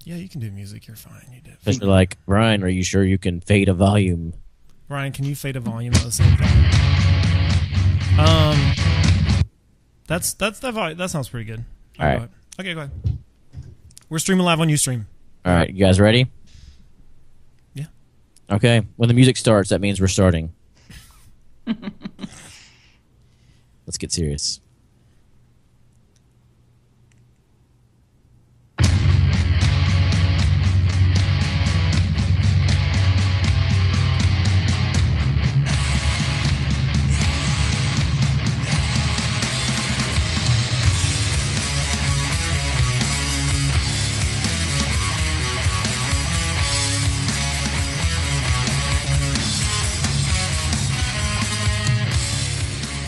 Yeah, you can do music. You're fine. You did. Just like, Bryan, are you sure you can fade a volume? Bryan, can you fade a volume at the same time? That sounds pretty good. All right. Okay, go ahead. We're streaming live on Ustream. All right, you guys ready? Yeah. Okay. When the music starts, that means we're starting. Let's get serious.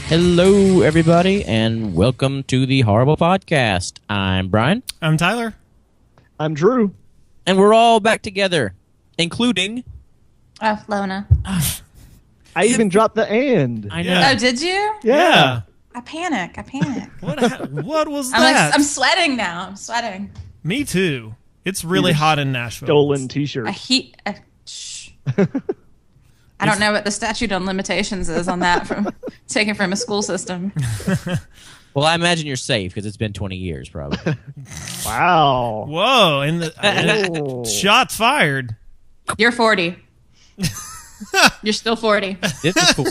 Hello, everybody, and welcome to the Horrible Podcast. I'm Bryan. I'm Tyler. I'm Drew. And we're all back together, including... Lona. I even dropped the and. I know. Yeah. Oh, did you? Yeah. I panic. What was I'm that? I'm sweating now. I'm sweating. Me too. It's really hot in Nashville. Stolen t-shirt. Shh. I don't know what the statute on limitations is on that from taken from a school system. Well, I imagine you're safe because it's been 20 years, probably. Wow. Whoa! And Oh. shots fired. You're 40. You're still 40. This is cool.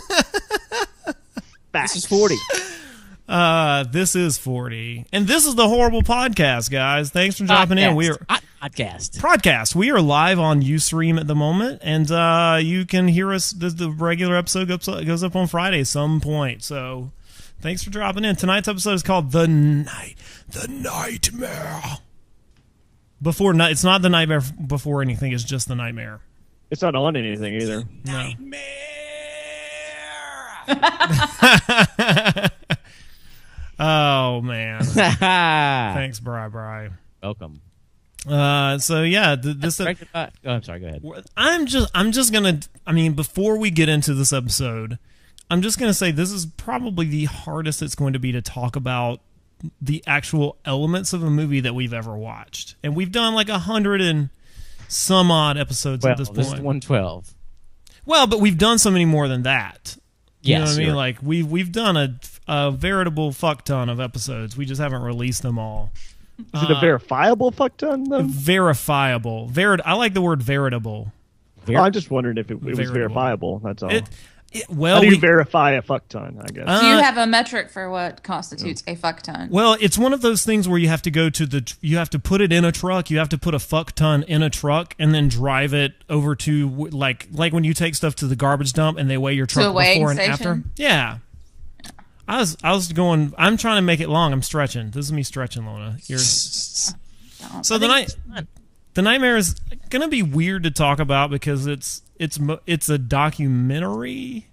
Facts. This is 40. This is 40, and this is the Horrible Podcast, guys. Thanks for dropping in. We are podcast. We are live on Ustream at the moment, and you can hear us. The regular episode goes up on Friday some point. So, thanks for dropping in. Tonight's episode is called The Nightmare. It's not the nightmare before anything. It's just the nightmare. It's not on anything either. Nightmare. Oh man! Thanks, Bri. Welcome. So yeah, this. I'm sorry. Go ahead. I'm just gonna. I mean, before we get into this episode, I'm just gonna say this is probably the hardest it's going to be to talk about the actual elements of a movie that we've ever watched, and we've done like 100 and some odd episodes at this point. This is 112. Well, but we've done so many more than that. You know what I mean? Right. Like we've done a veritable fuck ton of episodes. We just haven't released them all. Is it a verifiable fuck ton, though? Verifiable. I like the word veritable. Oh, I'm just wondering if it was Veritable. verifiable. That's all. Well, How do you verify a fuck ton, I guess? Do you have a metric for what constitutes a fuck ton? Well, it's one of those things where you have to go to you have to put it in a truck. You have to put a fuck ton in a truck and then drive it over to like when you take stuff to the garbage dump and they weigh your truck a weighing before and station? after. Yeah. I was going. I'm trying to make it long. I'm stretching. This is me stretching, Lona. So the nightmare is gonna be weird to talk about because it's a documentary.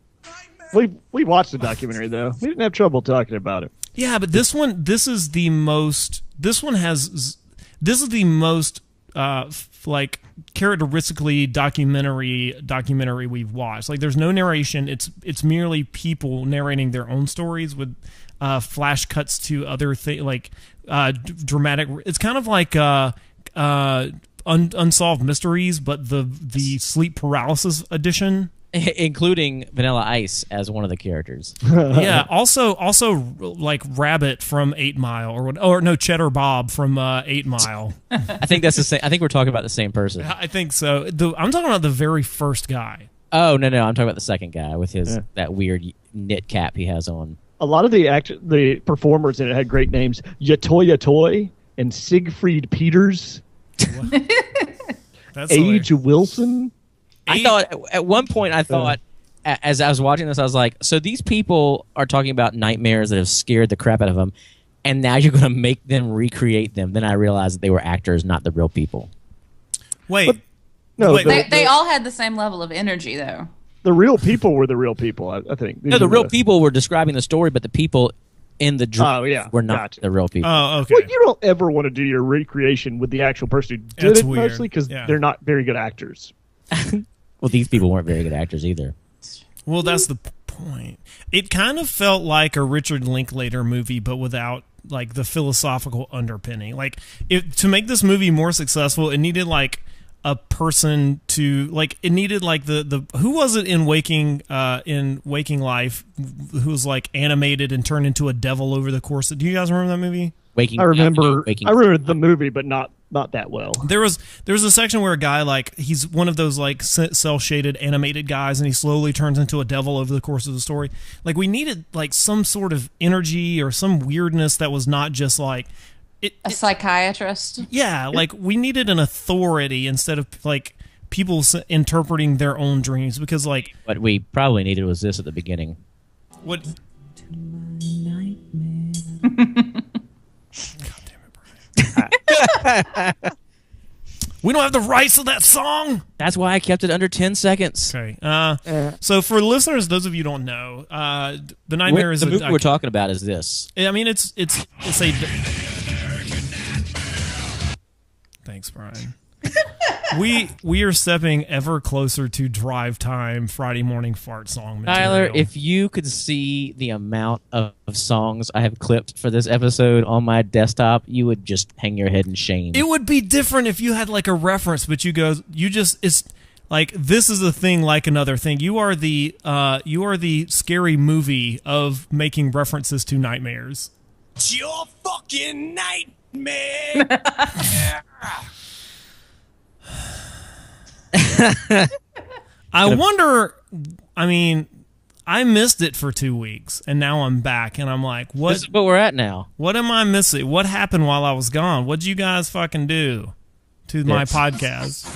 We watched the documentary, though. We didn't have trouble talking about it. Yeah, but this is the most like characteristically documentary we've watched. Like there's no narration. It's merely people narrating their own stories with flash cuts to other things like dramatic. It's kind of like Unsolved Mysteries, but the sleep paralysis edition. Including Vanilla Ice as one of the characters. Yeah. Also like Rabbit from 8 Mile or no, Cheddar Bob from 8 Mile. I think that's the same. I think we're talking about the same person. I think so. I'm talking about the very first guy. Oh no, I'm talking about the second guy with his that weird knit cap he has on. A lot of the performers in it had great names. Yatoya Toy and Siegfried Peters. That's Age Wilson. I thought at one point as I was watching this, I was like, so these people are talking about nightmares that have scared the crap out of them, and now you're going to make them recreate them. Then I realized that they were actors, not the real people. Wait. No, Wait, They all had the same level of energy, though. the real people were the real people, I think. No, the real people were describing the story, but the people in the dream were not the real people. Oh, okay. Well, you don't ever want to do your recreation with the actual person who did That's it, weird. mostly because Yeah. they're not very good actors. Well, these people weren't very good actors either. Well, that's the point. It kind of felt like a Richard Linklater movie, but without like the philosophical underpinning. Like, to make this movie more successful, it needed like a person to like. It needed like the who was it in Waking Life, who was like animated and turned into a devil over the course of. Do you guys remember that movie? I remember the movie, but not that well. There was a section where a guy, like, he's one of those like cell shaded animated guys, and he slowly turns into a devil over the course of the story. Like, we needed like some sort of energy or some weirdness that was not just like a psychiatrist. Yeah, like we needed an authority instead of like people interpreting their own dreams, because like what we probably needed was this at the beginning. What? We don't have the rights to that song. That's why I kept it under 10 seconds. Okay. So for listeners, those of you who don't know, The Nightmare is the movie we're talking about is this. I mean, it's a. Thanks, Bryan. We are stepping ever closer to drive time Friday morning fart song material. Tyler, if you could see the amount of songs I have clipped for this episode on my desktop, you would just hang your head in shame. It would be different if you had like a reference, but it's like, this is a thing like another thing. You are the scary movie of making references to nightmares. It's your fucking nightmare. I wonder, I mean, I missed it for 2 weeks, and now I'm back, and I'm like, what? This is what we're at now. What am I missing? What happened while I was gone? What'd you guys fucking do to my podcast?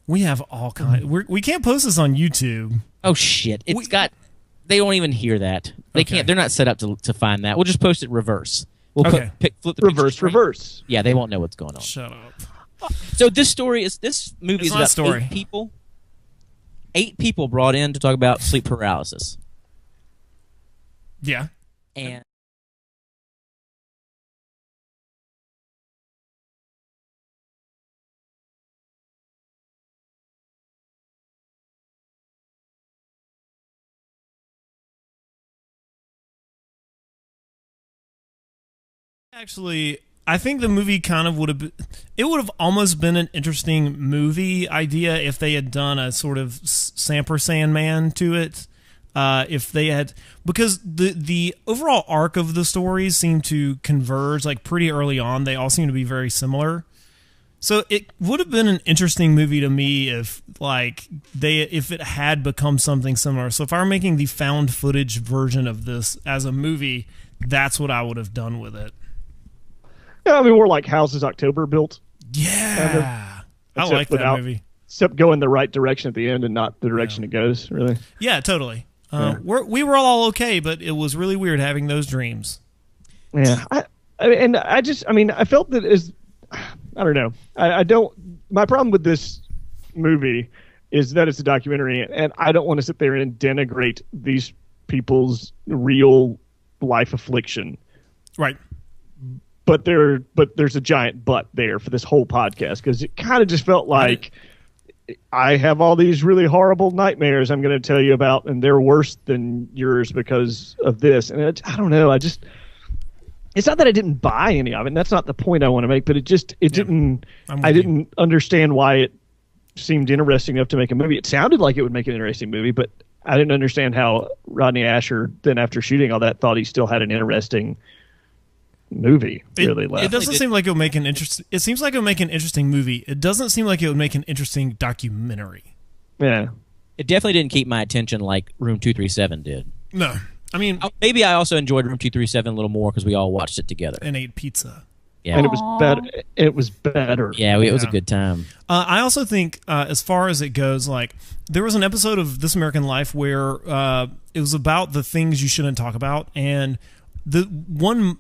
We have all kinds. We can't post this on YouTube. Oh shit! They won't even hear that. They can't. They're not set up to find that. We'll just post it reverse. We'll flip the reverse. Yeah, they won't know what's going on. Shut up. So this movie is about 8 people. 8 people brought in to talk about sleep paralysis. Yeah. And actually, I think the movie kind of would have almost been an interesting movie idea if they had done a sort of Samper Sandman to it. If they had, because the overall arc of the stories seemed to converge like pretty early on. They all seem to be very similar. So it would have been an interesting movie to me if it had become something similar. So if I were making the found footage version of this as a movie, that's what I would have done with it. Yeah, I mean, more like Houses October built. Yeah. I like that movie. Except going the right direction at the end and not the direction it goes, really. Yeah, totally. We were all okay, but it was really weird having those dreams. Yeah. I felt that I don't know. My problem with this movie is that it's a documentary, and I don't want to sit there and denigrate these people's real life affliction. Right. But there's a giant but there for this whole podcast, because it kind of just felt like I have all these really horrible nightmares I'm going to tell you about, and they're worse than yours because of this. And I don't know. It's not that I didn't buy any of it. And that's not the point I want to make. But didn't. I didn't understand why it seemed interesting enough to make a movie. It sounded like it would make an interesting movie, but I didn't understand how Rodney Ascher then, after shooting all that, thought he still had an interesting movie. It doesn't seem like it would make an interesting. It seems like it would make an interesting movie. It doesn't seem like it would make an interesting documentary. Yeah, it definitely didn't keep my attention like Room 237 did. No, I mean, maybe I also enjoyed Room 237 a little more because we all watched it together and ate pizza. Yeah, and it was better. It was better. Yeah, it was a good time. I also think, as far as it goes, like, there was an episode of This American Life where it was about the things you shouldn't talk about, and this one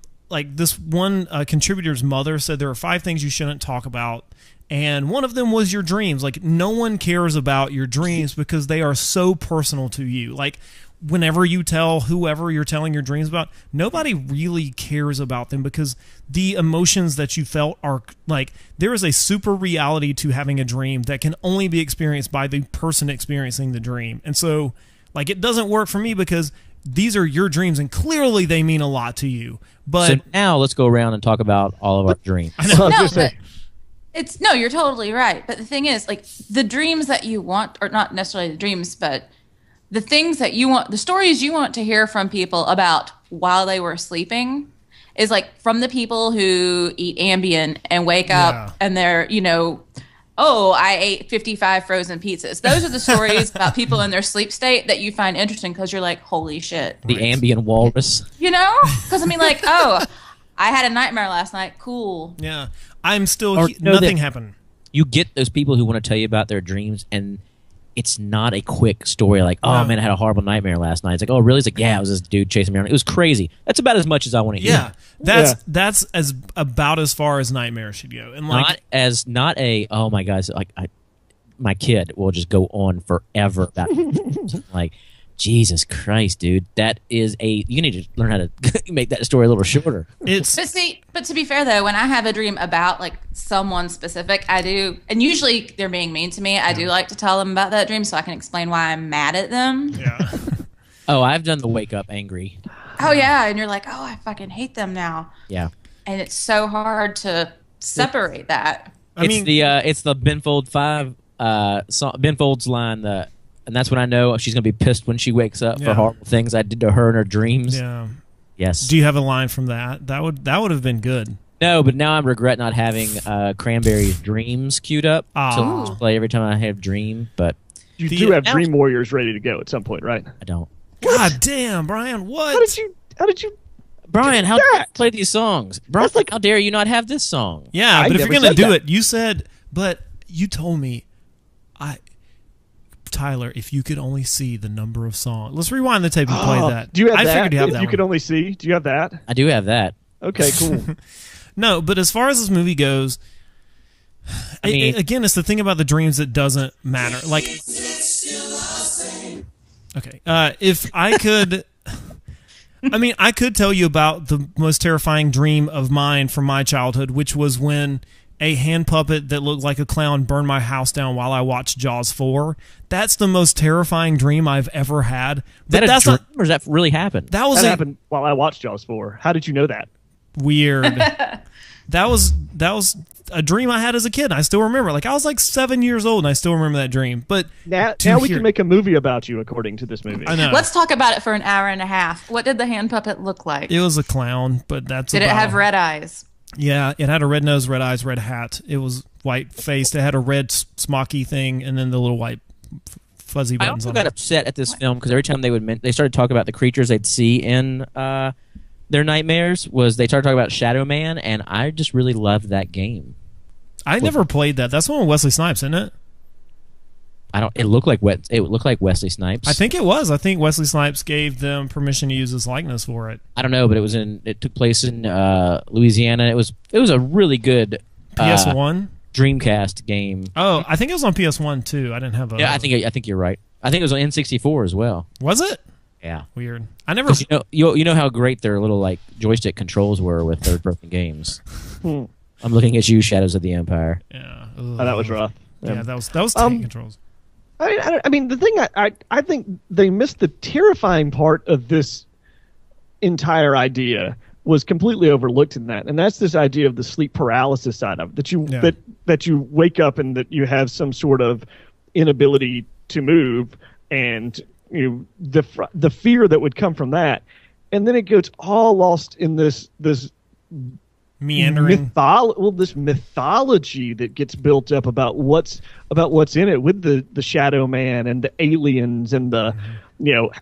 contributor's mother said there are 5 things you shouldn't talk about, and one of them was your dreams. Like, no one cares about your dreams because they are so personal to you. Like, whenever you tell whoever you're telling your dreams about, nobody really cares about them, because the emotions that you felt are like, there is a super reality to having a dream that can only be experienced by the person experiencing the dream. And so, like, it doesn't work for me because these are your dreams, and clearly they mean a lot to you. But So now let's go around and talk about all of our dreams. Well, I was No, gonna say, but you're totally right. But the thing is, like, the dreams that you want, or not necessarily the dreams, but the things that you want, the stories you want to hear from people about while they were sleeping is like from the people who eat Ambien and wake up and they're, oh, I ate 55 frozen pizzas. Those are the stories about people in their sleep state that you find interesting because you're like, holy shit. The ambient walrus. Because I mean, like, oh, I had a nightmare last night. Cool. yeah, I'm still Or, nothing happened. You get those people who want to tell you about their dreams, and it's not a quick story like, oh, No. man, I had a horrible nightmare last night. It's like, oh, really? It's like, yeah, it was this dude chasing me around. It was crazy. That's about as much as I want to hear. Yeah, that's as about as far as nightmare should go. And like, Not a, oh my God, so, like, my kid will just go on forever about like, Jesus Christ, dude. That is you need to learn how to make that story a little shorter. it's But to be fair though, when I have a dream about like someone specific, I do, and usually they're being mean to me. I do like to tell them about that dream so I can explain why I'm mad at them. yeah. Oh, I've done the wake up angry. Oh yeah, and you're like, oh, I fucking hate them now, Yeah. and it's so hard to separate that. It's the Ben Folds 5 Ben Folds line, and that's when I know she's gonna be pissed when she wakes up for horrible things I did to her in her dreams. Yeah. Yes. Do you have a line from that? That would have been good. No, but now I regret not having Cranberry's Dreams queued up to play every time I have Dream, but you do have Dream Warriors ready to go at some point, right? I don't. God damn, Brian, what? How did you? Brian, how that? dare you play these songs? Brian, how dare you not have this song? Yeah, I but if you're never gonna said do that. it, you said. But you told me, Tyler, if you could only see the number of songs. Let's rewind the tape and play that. Do you have I that? figured you have If that. you one. could only see. Do you have that? I do have that. Okay, cool. No, but as far as this movie goes, I mean- again, it's the thing about the dreams that doesn't matter. Like, okay, if I could, I mean, I could tell you about the most terrifying dream of mine from my childhood, which was when a hand puppet that looked like a clown burned my house down while I watched Jaws 4. That's the most terrifying dream I've ever had. But that's not. Or does that really happen? That was That a happened while I watched Jaws 4. How did you know that? weird. That was a dream I had as a kid. I still remember. Like, I was like 7 years old, and I still remember that dream. But Now we hear- can make a movie about you, according to this movie. I know Let's talk about it for an hour and a half. What did the hand puppet look like? it was a clown, but that's Did it about- have red eyes? Yeah, it had a red nose, red eyes, red hat. It was white faced. It had a red smocky thing, and then the little white fuzzy I buttons also on got it. upset at this film because every time they started talking about the creatures they'd see in their nightmares, they started talking about Shadow Man, and I just really loved that game. I never played that. That's one with Wesley Snipes, isn't it? It looked like Wesley Snipes. I think it was. I think Wesley Snipes gave them permission to use his likeness for it. I don't know, but it took place in Louisiana. It was a really good PS1. Dreamcast game. Oh, I think it was on PS1 too. I didn't have a. Yeah, I think you're right. I think it was on N64 as well. Was it? Yeah. Weird. I never. 'Cause you know how great their little like joystick controls were with third-person games. I'm looking at you, Shadows of the Empire. Yeah. Oh, that was rough. Yeah, that was tank controls. I mean, the thing I think they missed the terrifying part of this entire idea was completely overlooked in that, and that's this idea of the sleep paralysis side of it, that you wake up and that you have some sort of inability to move, and the fear that would come from that, and then it gets all lost in this Meandering. this mythology that gets built up about what's in it with the Shadow Man and the aliens and the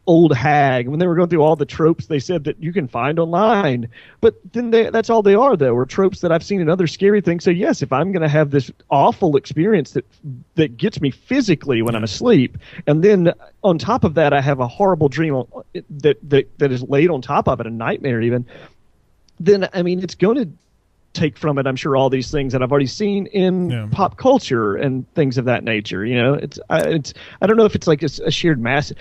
old hag. When they were going through all the tropes they said that you can find online, but then that's all they are, though, are tropes that I've seen in other scary things. So yes, if I'm going to have this awful experience that gets me physically when I'm asleep, and then on top of that I have a horrible dream that is laid on top of it, a nightmare even, then I mean it's going to take from it, I'm sure, all these things that I've already seen in pop culture and things of that nature. I don't know if it's like a shared mass,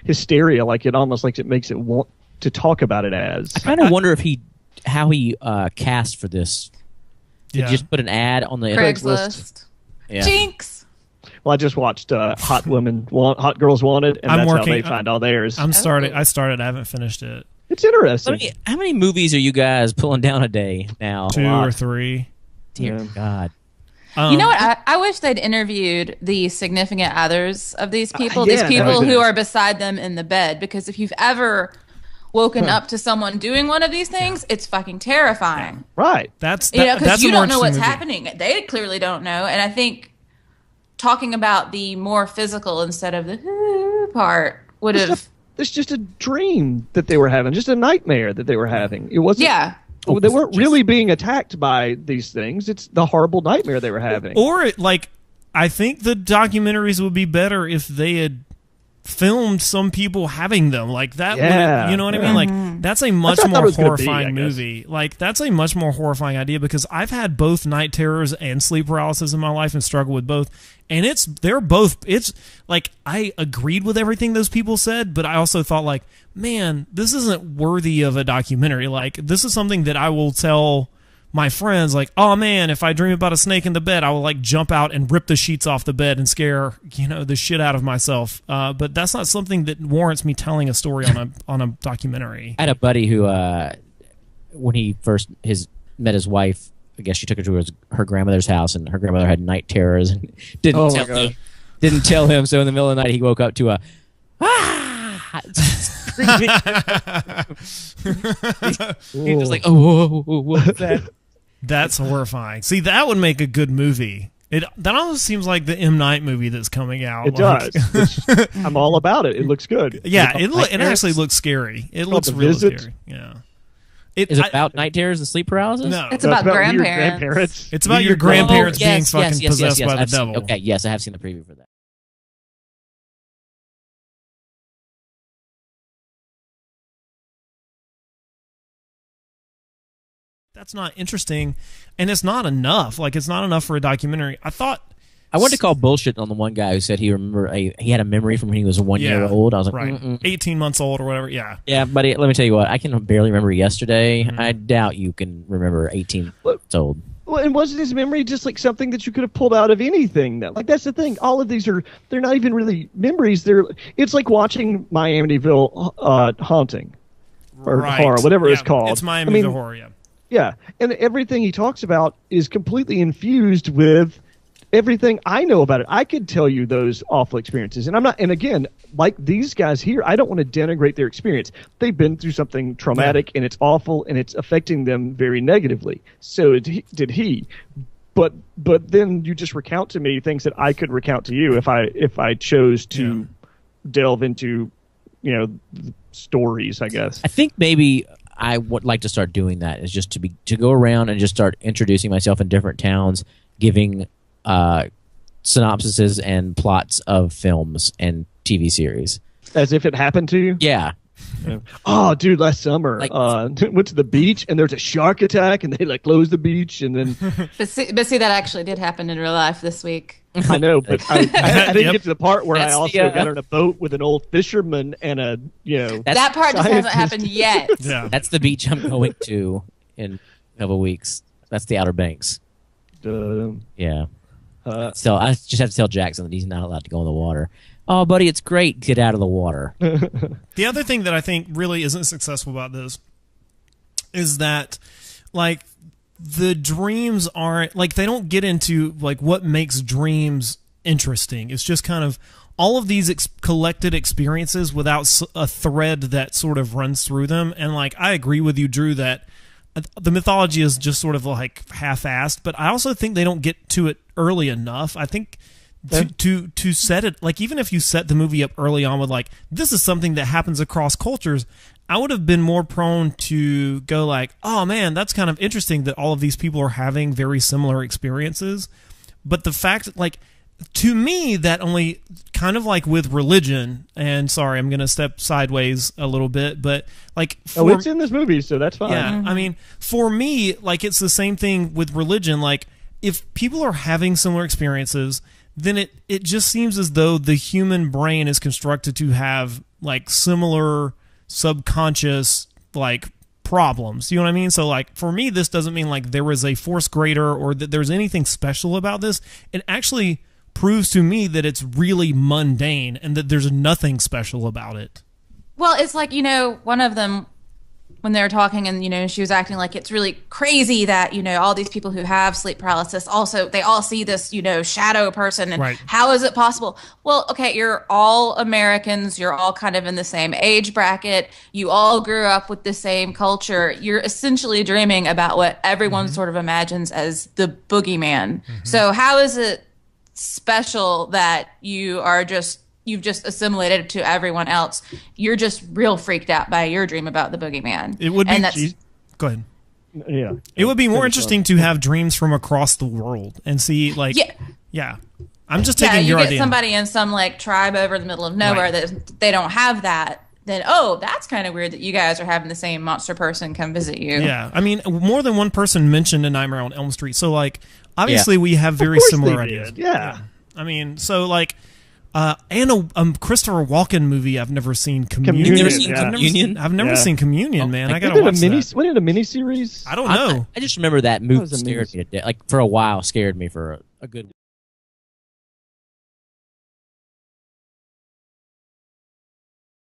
hysteria, like it makes it want to talk about it as. I kind of wonder how he cast for this. Did you just put an ad on the Craigslist. Yeah. Jinx. Well, I just watched Hot Girls Wanted, and that's how they find all theirs. I started. I haven't finished it. It's interesting. How many movies are you guys pulling down a day now? 2 or 3. Dear God. You know what? I wish they'd interviewed the significant others of these people. Yeah, these people who are beside them in the bed. Because if you've ever woken up to someone doing one of these things, it's fucking terrifying. Right. Because you don't know what's happening. They clearly don't know. And I think talking about the more physical instead of the part would have. It's just a dream that they were having, just a nightmare that they were having. It wasn't. Yeah. They weren't really being attacked by these things. It's the horrible nightmare they were having. Or, I think the documentaries would be better if they had filmed some people having them. Like, that would, you know what I mean? Like, that's a much more horrifying movie. Like, that's a much more horrifying idea, because I've had both night terrors and sleep paralysis in my life and struggle with both. And it's like, I agreed with everything those people said, but I also thought, like, man, this isn't worthy of a documentary. Like, this is something that I will tell my friends, like, oh man, if I dream about a snake in the bed, I will like jump out and rip the sheets off the bed and scare, the shit out of myself. But that's not something that warrants me telling a story on a documentary. I had a buddy who, when he first met his wife, I guess she took her to her grandmother's house, and her grandmother had night terrors and didn't tell him. So in the middle of the night, he woke up to a he was like, oh, what's that? That's horrifying. See, that would make a good movie. That almost seems like the M. Night movie that's coming out. It does. I'm all about it. It looks good. Yeah, it actually looks scary. It looks really scary. Yeah. Is it about night terrors and sleep paralysis? No. It's about grandparents. It's about your grandparents being fucking possessed by the devil. Okay, yes, I have seen the preview for that. That's not interesting, and it's not enough. Like, it's not enough for a documentary. I wanted to call bullshit on the one guy who said he had a memory from when he was 1 year old. I was like, right. 18 months old or whatever. Yeah. Yeah, buddy, let me tell you what. I can barely remember yesterday. I doubt you can remember 18 months old. Well, and wasn't his memory just like something that you could have pulled out of anything? Like, that's the thing. All of these they're not even really memories. It's like watching Miamiville Haunting or Horror, whatever it's called. It's Miamiville Horror, yeah. Yeah, and everything he talks about is completely infused with everything I know about it. I could tell you those awful experiences, and I'm not. And again, like these guys here, I don't want to denigrate their experience. They've been through something traumatic, and it's awful, and it's affecting them very negatively. So did he. But then you just recount to me things that I could recount to you if I chose to delve into, stories, I guess. I think maybe I would like to start doing that, is just to go around and just start introducing myself in different towns, giving synopsises and plots of films and TV series. As if it happened to you? Yeah. Oh, dude, last summer, went to the beach, and there was a shark attack, and they closed the beach, and then... But see, that actually did happen in real life this week. I know, but I didn't get to the part where I also got on a boat with an old fisherman and a, that part just hasn't happened yet. Yeah. That's the beach I'm going to in a couple weeks. That's the Outer Banks. Yeah. So I just have to tell Jackson that he's not allowed to go in the water. Oh, buddy, it's great. Get out of the water. The other thing that I think really isn't successful about this is that, the dreams aren't, they don't get into, what makes dreams interesting. It's just kind of all of these collected experiences without a thread that sort of runs through them. And, I agree with you, Drew, that the mythology is just sort of, half-assed, but I also think they don't get to it early enough. I think... To set it, even if you set the movie up early on with this is something that happens across cultures, I would have been more prone to go oh man, that's kind of interesting that all of these people are having very similar experiences. But the fact to me, that only kind of with religion, and sorry, I'm going to step sideways a little bit, but it's in this movie, so that's fine. Yeah, I mean, for me, it's the same thing with religion. If people are having similar experiences, then it just seems as though the human brain is constructed to have similar subconscious problems. You know what I mean? So for me, this doesn't mean there was a force greater or that there's anything special about this. It actually proves to me that it's really mundane and that there's nothing special about it. Well, it's like, one of them, when they were talking and, she was acting like it's really crazy that, all these people who have sleep paralysis also, they all see this, shadow person. And right. How is it possible? Well, okay, you're all Americans. You're all kind of in the same age bracket. You all grew up with the same culture. You're essentially dreaming about what everyone sort of imagines as the boogeyman. So how is it special that you've just assimilated to everyone else? You're just real freaked out by your dream about the boogeyman. It would be. Go ahead. Yeah. It would be more interesting to have dreams from across the world and see, like, yeah. I'm just taking your idea. You get somebody in some like tribe over the middle of nowhere that they don't have that. Then that's kind of weird that you guys are having the same monster person come visit you. Yeah, I mean, more than one person mentioned A Nightmare on Elm Street, so like obviously we have very similar ideas. Yeah. I mean, so like. And a Christopher Walken movie I've never seen. Communion. You've never seen Communion? I've never seen Communion, man. I gotta watch that. Wasn't it a miniseries? I don't know. I just remember that movie scared me to death. Like for a while, scared me for a good.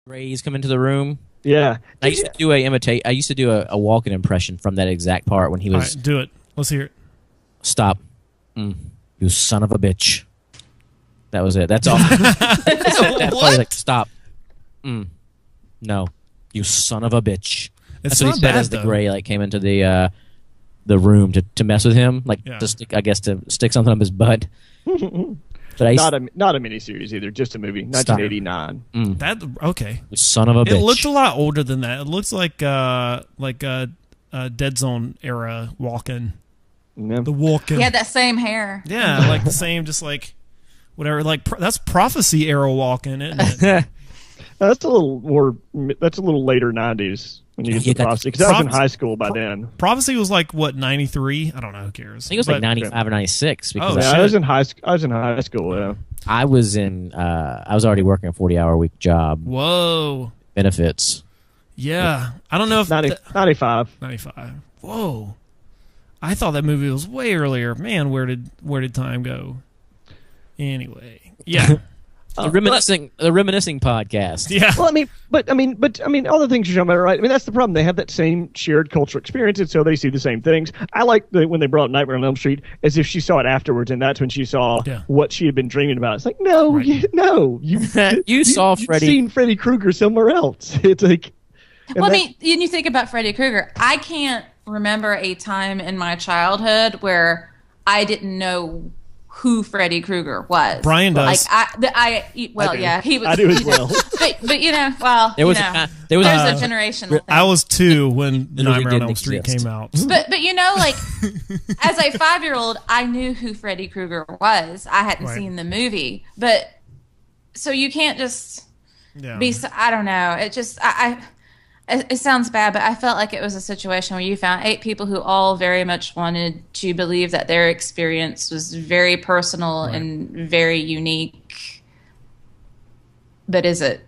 Rays come into the room. Yeah. I used to do a Walken impression from that exact part when he was. All right, do it. Let's hear it. Stop. You son of a bitch. That was it. That's all. That part, like, stop. No, you son of a bitch. That's what he said as the gray like came into the room to mess with him, like to stick something up his butt. But not a miniseries either, just a movie, 1989. That okay? You son of a bitch. It looked a lot older than that. It looks like a Dead Zone era Walken. Yeah. The Walken. He had that same hair. Yeah, like the same, just like. Whatever, like that's Prophecy era Walken, isn't it? That's a little more. That's a little later 90s when you get to Prophecy. Because I was in high school by then. Prophecy was like what 93? I don't know. Who cares? I think it was like 95 or 96. Because I was in high school. Yeah. I was already working a 40-hour week job. Whoa. Benefits. Yeah, I don't know if 95. 95. Whoa. I thought that movie was way earlier. Man, where did time go? Anyway, yeah. The reminiscing podcast. Yeah. Well, I mean, all the things you're talking about, right? I mean, that's the problem. They have that same shared cultural experience, and so they see the same things. I like when they brought up Nightmare on Elm Street as if she saw it afterwards, and that's when she saw what she had been dreaming about. It's like, no, you saw Freddy. You've seen Freddy Krueger somewhere else. It's like, well, I mean, when you think about Freddy Krueger, I can't remember a time in my childhood where I didn't know who Freddy Krueger was. Bryan does. Like he was. I do as well. but there's a generational thing. I was 2 when Nightmare on Elm Street came out. But like as a 5-year-old, I knew who Freddy Krueger was. I hadn't seen the movie, but so you can't just be. I don't know. It just It sounds bad, but I felt like it was a situation where you found 8 people who all very much wanted to believe that their experience was very personal and very unique. But is it?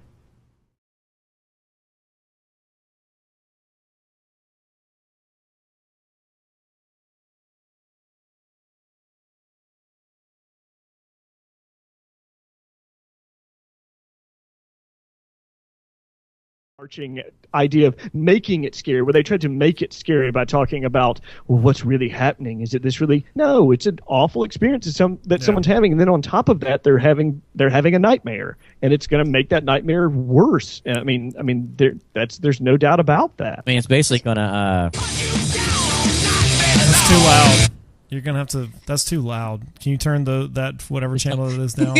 Arching idea of making it scary, where they tried to make it scary by talking about, well, what's really happening? Is it this really? No, it's an awful experience that someone's having, and then on top of that, they're having a nightmare, and it's going to make that nightmare worse. I mean, there's no doubt about that. I mean, it's basically going to. That's too loud. You're gonna have to. That's too loud. Can you turn that whatever channel it is down?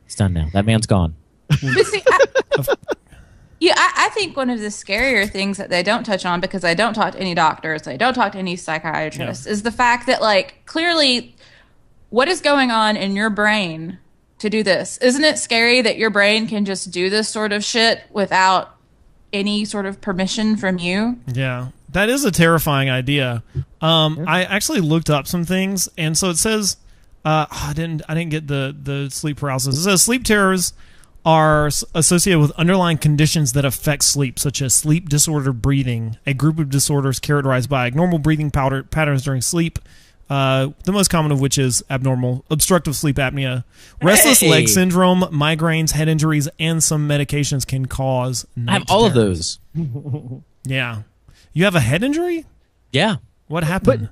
It's done now. That man's gone. But see, I think one of the scarier things that they don't touch on, because I don't talk to any doctors, I don't talk to any psychiatrists, is the fact that, like, clearly what is going on in your brain to do this? Isn't it scary that your brain can just do this sort of shit without any sort of permission from you? Yeah, that is a terrifying idea. I actually looked up some things, and so it says I didn't get the sleep paralysis. It says sleep terrors are associated with underlying conditions that affect sleep, such as sleep disordered breathing, a group of disorders characterized by abnormal breathing patterns during sleep, The most common of which is abnormal obstructive sleep apnea, restless leg syndrome, migraines, head injuries, and some medications can cause night I have all of terrors. those. Yeah. You have a head injury? Yeah. What happened?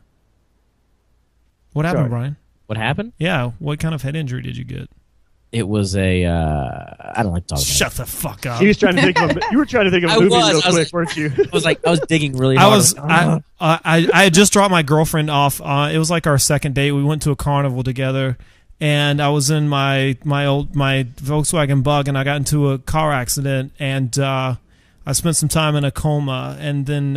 What happened, Sorry. Brian? What happened? Yeah. What kind of head injury did you get? It was a. I don't like to talk about Shut the fuck up. He was trying to think of you were trying to think of a I movie was. real I was quick, weren't you? I was digging really I hard. was I had just dropped my girlfriend off. It was like our second date. We went to a carnival together, and I was in my Volkswagen Bug, and I got into a car accident, and I spent some time in a coma, and then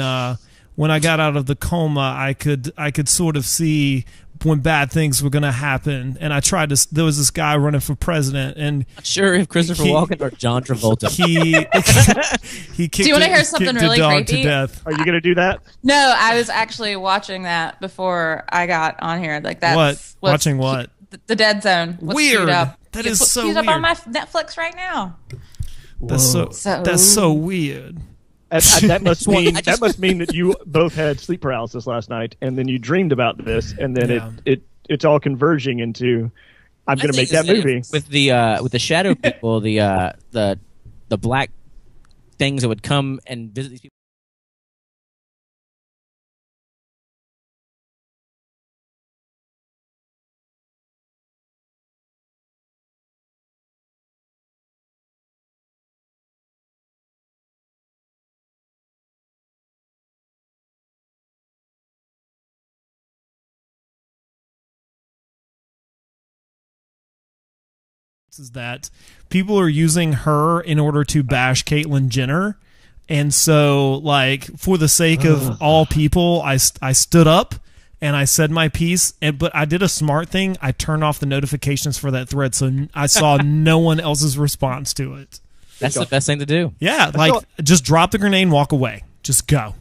when I got out of the coma, I could sort of see when bad things were going to happen, and I tried to. There was this guy running for president, and Not sure if Christopher Walken or John Travolta. he kicked. Do you wanna hear kicked something the really dog creepy? to death. Are you going to do that? No, I was actually watching that before I got on here. Like that's What? what's Watching what? The Dead Zone. What's Weird. queued up. That It's is so queued up on weird. my Netflix right now. That's so weird. That must mean that you both had sleep paralysis last night, and then you dreamed about this, and then Yeah. it's all converging into I'm going to make that movie. With the shadow people, the black things that would come and visit these people. Is that people are using her in order to bash Caitlyn Jenner, and so like for the sake of all people, I stood up and I said my piece, but I did a smart thing. I turned off the notifications for that thread, so I saw no one else's response to it. That's the best thing to do. Yeah, like just drop the grenade and walk away. Just go.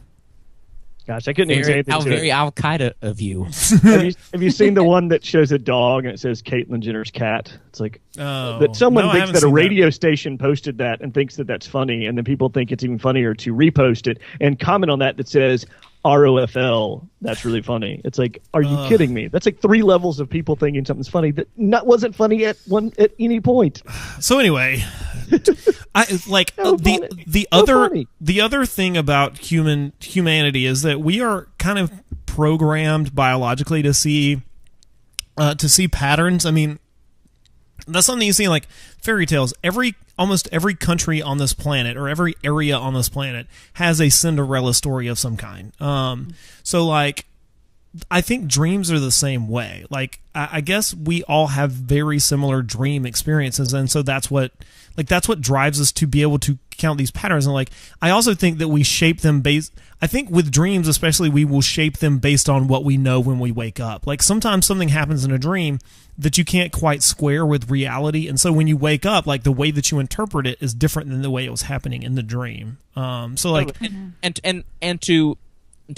Gosh, I couldn't even say anything How to very it. Al Qaeda of you. Have you seen the one that shows a dog and it says Caitlyn Jenner's cat? It's like that someone No, I thinks haven't that a seen radio station posted that and thinks that that's funny, and then people think it's even funnier to repost it and comment on that says ROFL. That's really funny. It's like, are you kidding me? That's like 3 levels of people thinking something's funny that wasn't funny at any point. So anyway, I like So the funny. the So other funny. the other thing about humanity is that we are kind of programmed biologically to see patterns. I mean, that's something you see in like fairy tales. Almost every country on this planet, or every area on this planet, has a Cinderella story of some kind. So like, I think dreams are the same way. Like, I guess we all have very similar dream experiences, and so that's what drives us to be able to count these patterns. And like, I also think that we shape them based. I think with dreams, especially, we will shape them based on what we know when we wake up. Like sometimes something happens in a dream that you can't quite square with reality, and so when you wake up, like the way that you interpret it is different than the way it was happening in the dream. So like, and to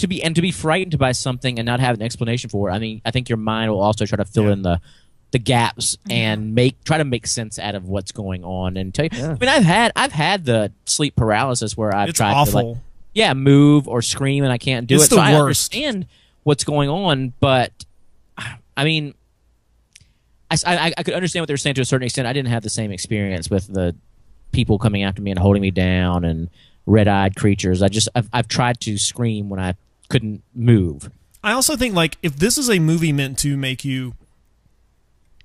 be frightened by something and not have an explanation for it. I mean, I think your mind will also try to fill in the gaps and try to make sense out of what's going on and tell you. I mean, I've had the sleep paralysis where I've it's tried awful. to like, move or scream and I can't do It's it. the So I worst. understand what's going on, but I mean, I could understand what they're saying to a certain extent. I didn't have the same experience with the people coming after me and holding me down and red-eyed creatures. I've tried to scream when I couldn't move. I also think like if this is a movie meant to make you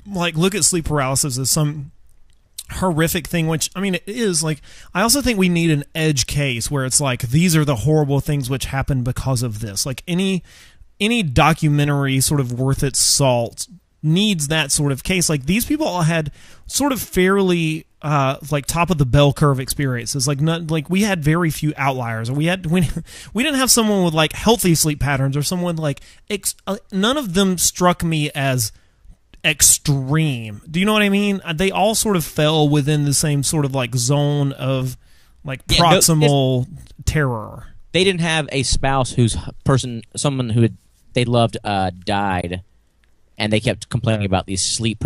like look at sleep paralysis as some horrific thing, which I mean it is, like I also think we need an edge case where it's like these are the horrible things which happened because of this. Like any documentary sort of worth its salt needs that sort of case. Like these people all had sort of fairly like top of the bell curve experiences. Like not like we had very few outliers, or we didn't have someone with like healthy sleep patterns, or someone like none of them struck me as extreme. Do you know what I mean? They all sort of fell within the same sort of like zone of like proximal terror. They didn't have a spouse someone who they loved died, and they kept complaining about the sleep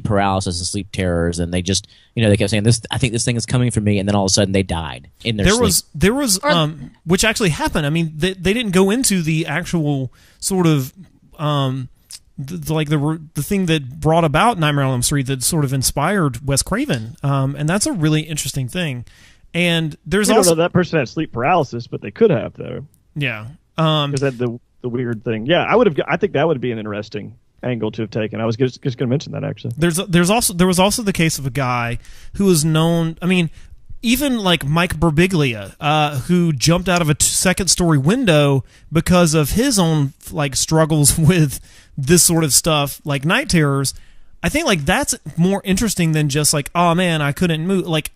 paralysis and sleep terrors, and they just, they kept saying, I think this thing is coming for me, and then all of a sudden they died in their sleep. There was which actually happened. I mean, they didn't go into the actual sort of the thing that brought about Nightmare on Elm Street that sort of inspired Wes Craven, and that's a really interesting thing. And there's We also don't know that person had sleep paralysis, but they could have though. yeah. Because that the weird thing. Yeah, I think that would be an interesting angle to have taken. I was just going to mention that actually. There was also the case of a guy who was known. I mean, even like Mike Birbiglia, who jumped out of a second story window because of his own like struggles with this sort of stuff, like night terrors. I think like that's more interesting than just like, oh man, I couldn't move. Like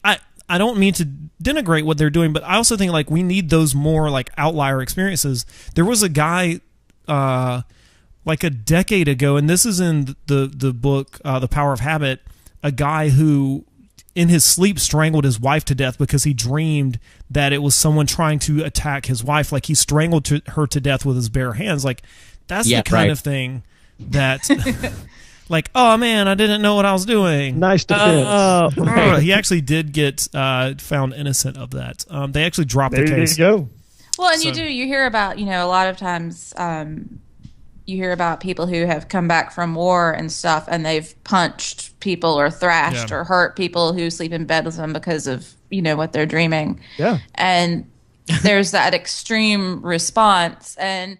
I don't mean to denigrate what they're doing, but I also think like we need those more like outlier experiences. There was a guy like a decade ago, and this is in the book The Power of Habit, a guy who in his sleep strangled his wife to death because he dreamed that it was someone trying to attack his wife. Like he strangled her to death with his bare hands. Like that's the kind of thing that like, oh man, I didn't know what I was doing. Nice defense. He actually did get found innocent of that. They actually dropped the case. There you go. Well, and you hear about, a lot of times you hear about people who have come back from war and stuff, and they've punched people or thrashed or hurt people who sleep in bed with them because of, what they're dreaming. Yeah. And there's that extreme response. And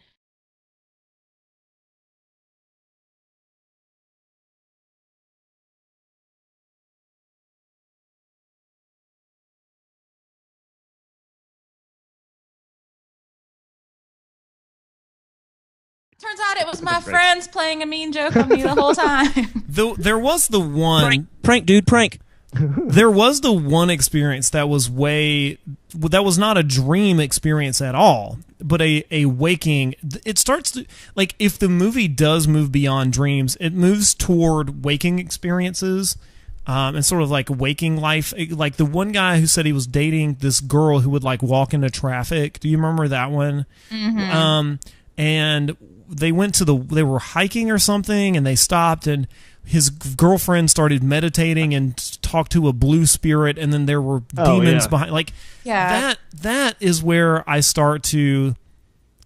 turns out it was my friends playing a mean joke on me the whole time. There was the one prank, dude, prank. There was the one experience that was not a dream experience at all, but a waking. It starts to, like, if the movie does move beyond dreams, it moves toward waking experiences. And sort of like waking life. Like the one guy who said he was dating this girl who would like walk into traffic. Do you remember that one? Mm-hmm. And they were hiking or something, and they stopped, and his girlfriend started meditating and talked to a blue spirit, and then there were demons behind. Like that is where I start to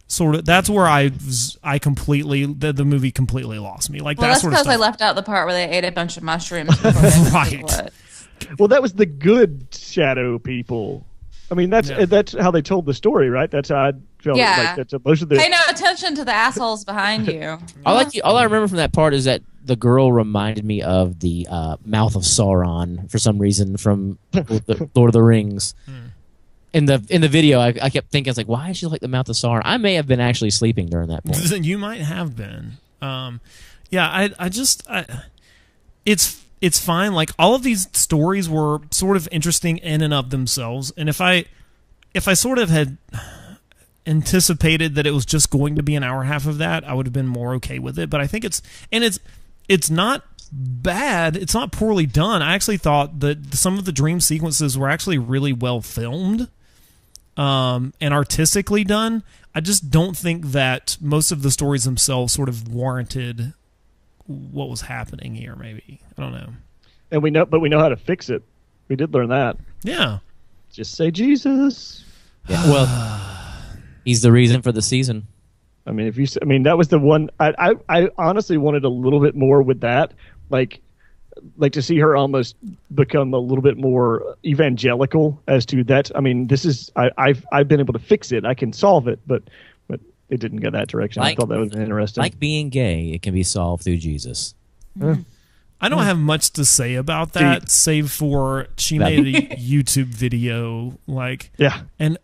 sort of. That's where I completely the movie completely lost me. Like that's sort of because stuff. I left out the part where they ate a bunch of mushrooms. Before they Right. Well, that was the good shadow people. I mean, that's how they told the story, right? That's how I felt. Yeah. Like that's most of the. Pay no attention to the assholes behind you. All I remember from that part is that the girl reminded me of the mouth of Sauron for some reason from the Lord of the Rings. In the video, I kept thinking, I was like, why is she like the mouth of Sauron? I may have been actually sleeping during that point. You might have been. It's fine. Like all of these stories were sort of interesting in and of themselves, and if I sort of had anticipated that it was just going to be an hour and a half of that, I would have been more okay with it. But I think it's not bad. It's not poorly done. I actually thought that some of the dream sequences were actually really well filmed, and artistically done. I just don't think that most of the stories themselves sort of warranted what was happening here. Maybe I don't know. And we know how to fix it. We did learn that. Yeah. Just say Jesus. Yeah, well, he's the reason for the season. I mean, that was the one. I honestly wanted a little bit more with that, like to see her almost become a little bit more evangelical as to that. I mean, this is I've been able to fix it. I can solve it, but it didn't go that direction. I thought that was interesting. Like being gay, it can be solved through Jesus. I don't have much to say about that, save for she made a YouTube video, and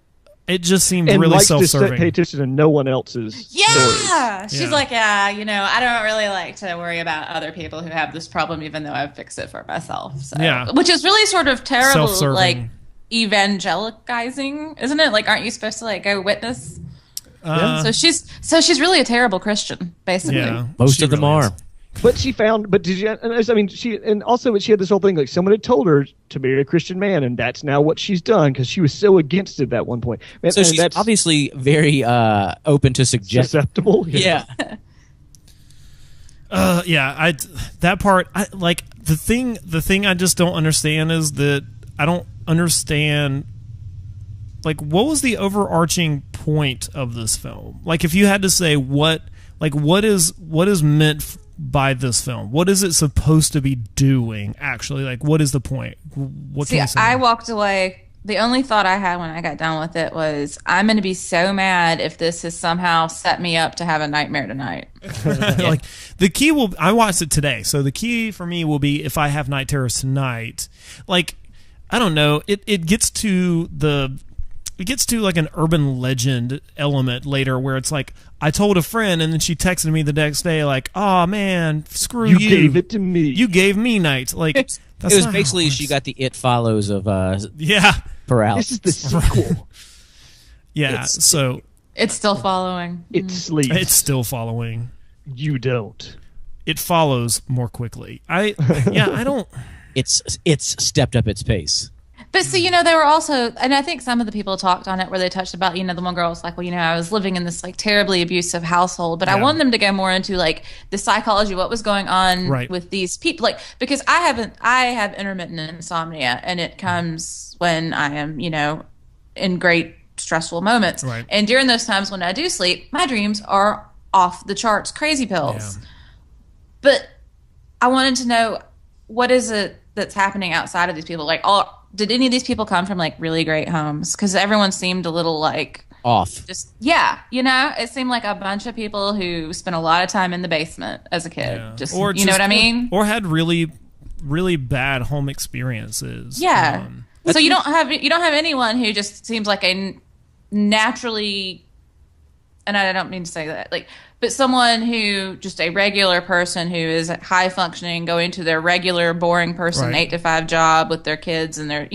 it just seemed really self-serving. And pay attention to no one else's stories. She's like, I don't really like to worry about other people who have this problem, even though I've fixed it for myself. So. Yeah, which is really sort of terrible, like evangelicizing, isn't it? Like, aren't you supposed to like go witness? So she's really a terrible Christian, basically. Yeah, most of them are. But she found, but did you? I mean, she had this whole thing like someone had told her to marry a Christian man, and that's now what she's done because she was so against it at that one point. So she's obviously very open to suggestion. Susceptible. Yeah. That part, the thing I just don't understand is that I don't understand. Like, what was the overarching point of this film? Like, if you had to say what Like, what is meant by this film? What is it supposed to be doing, actually? Like, what is the point? What can you say? I walked away. The only thought I had when I got done with it was, I'm going to be so mad if this has somehow set me up to have a nightmare tonight. Like, the key will... I watched it today, so the key for me will be if I have night terrors tonight. Like, I don't know. It gets to like an urban legend element later where it's like, I told a friend and then she texted me the next day like, oh man, screw you. You gave it to me. You gave me night. Like, It was basically she got the It Follows of paralysis. This is the sequel. Yeah, so It's still following. It sleeps. it's still following. You don't. It follows more quickly. I don't... It's stepped up its pace. But see, they were also, and I think some of the people talked on it where they touched about, the one girl was like, well, I was living in this like terribly abusive household, but I wanted them to go more into like the psychology, what was going on with these people, like, because I have intermittent insomnia, and it comes when I am, in great stressful moments. Right. And during those times when I do sleep, my dreams are off the charts, crazy pills. Yeah. But I wanted to know, what is it that's happening outside of these people? Like, did any of these people come from like really great homes? Because everyone seemed a little like off. Just it seemed like a bunch of people who spent a lot of time in the basement as a kid. Yeah. You know what I mean? Or had really, really bad home experiences. Yeah. So you don't have anyone who just seems like a naturally, and I don't mean to say that, like, but someone who, just a regular person who is high functioning, going to their regular boring person 8 to 5 job with their kids, and their,